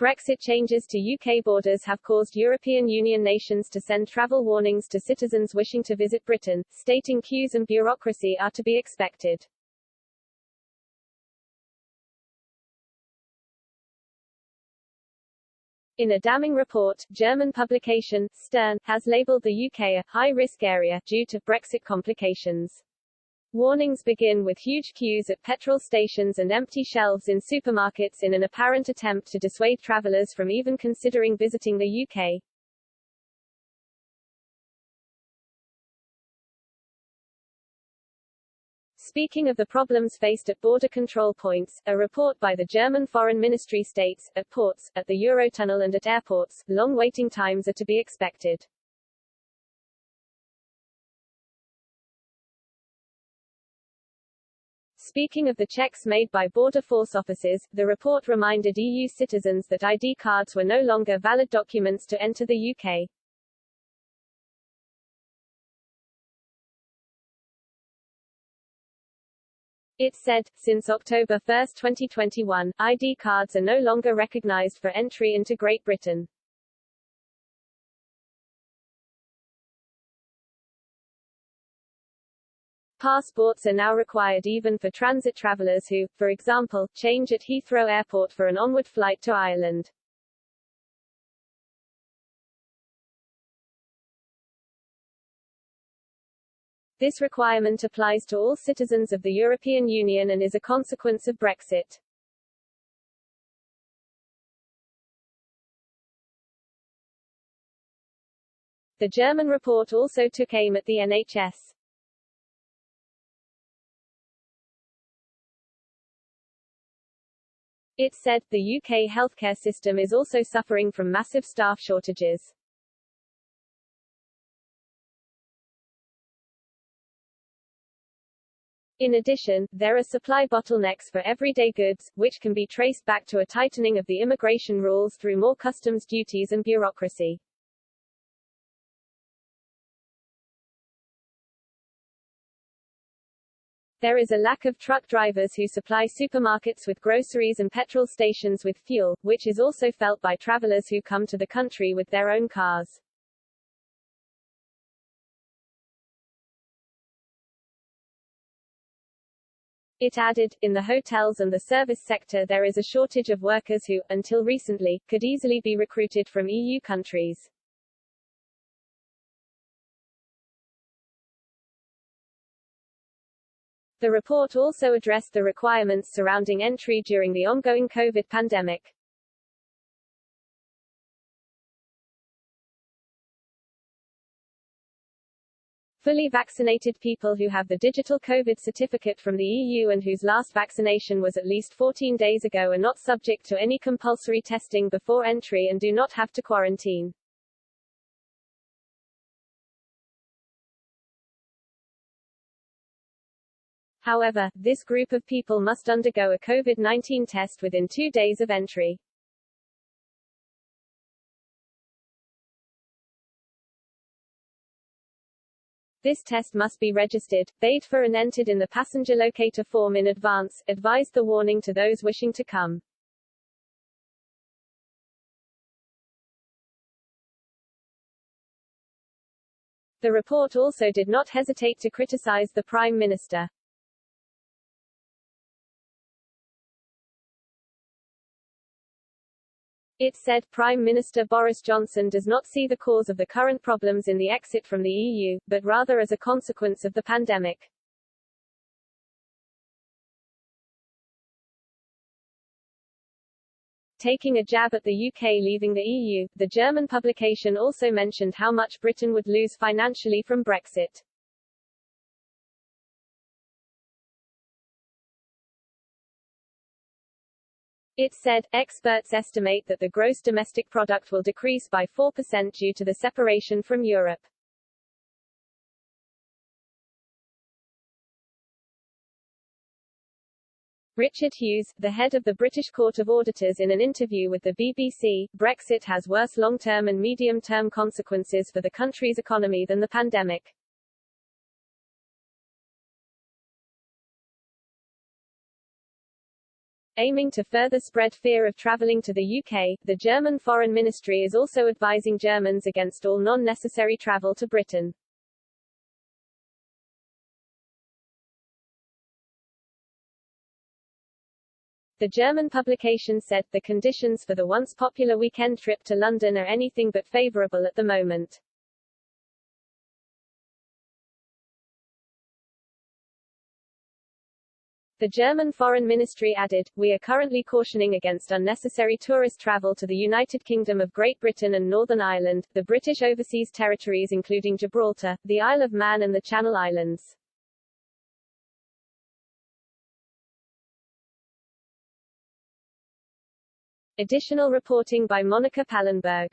Brexit changes to UK borders have caused European Union nations to send travel warnings to citizens wishing to visit Britain, stating queues and bureaucracy are to be expected. In a damning report, German publication, Stern, has labelled the UK a high-risk area due to Brexit complications. Warnings begin with huge queues at petrol stations and empty shelves in supermarkets in an apparent attempt to dissuade travellers from even considering visiting the UK. Speaking of the problems faced at border control points, a report by the German Foreign Ministry states, at ports, at the Eurotunnel and at airports, long waiting times are to be expected. Speaking of the checks made by border force officers, the report reminded EU citizens that ID cards were no longer valid documents to enter the UK. It said, since October 1, 2021, ID cards are no longer recognized for entry into Great Britain. Passports are now required even for transit travellers who, for example, change at Heathrow Airport for an onward flight to Ireland. This requirement applies to all citizens of the European Union and is a consequence of Brexit. The German report also took aim at the NHS. It said, the UK healthcare system is also suffering from massive staff shortages. In addition, there are supply bottlenecks for everyday goods, which can be traced back to a tightening of the immigration rules through more customs duties and bureaucracy. There is a lack of truck drivers who supply supermarkets with groceries and petrol stations with fuel, which is also felt by travelers who come to the country with their own cars. It added, in the hotels and the service sector there is a shortage of workers who, until recently, could easily be recruited from EU countries. The report also addressed the requirements surrounding entry during the ongoing COVID pandemic. Fully vaccinated people who have the digital COVID certificate from the EU and whose last vaccination was at least 14 days ago are not subject to any compulsory testing before entry and do not have to quarantine. However, this group of people must undergo a COVID-19 test within 2 days of entry. This test must be registered, paid for and entered in the passenger locator form in advance, advised the warning to those wishing to come. The report also did not hesitate to criticize the Prime Minister. It said, Prime Minister Boris Johnson does not see the cause of the current problems in the exit from the EU, but rather as a consequence of the pandemic. Taking a jab at the UK leaving the EU, the German publication also mentioned how much Britain would lose financially from Brexit. It said, experts estimate that the gross domestic product will decrease by 4% due to the separation from Europe. Richard Hughes, the head of the British Court of Auditors, in an interview with the BBC, Brexit has worse long-term and medium-term consequences for the country's economy than the pandemic. Aiming to further spread fear of traveling to the UK, the German Foreign Ministry is also advising Germans against all non-necessary travel to Britain. The German publication said, the conditions for the once popular weekend trip to London are anything but favourable at the moment. The German Foreign Ministry added, we are currently cautioning against unnecessary tourist travel to the United Kingdom of Great Britain and Northern Ireland, the British Overseas Territories including Gibraltar, the Isle of Man and the Channel Islands. Additional reporting by Monica Pallenberg.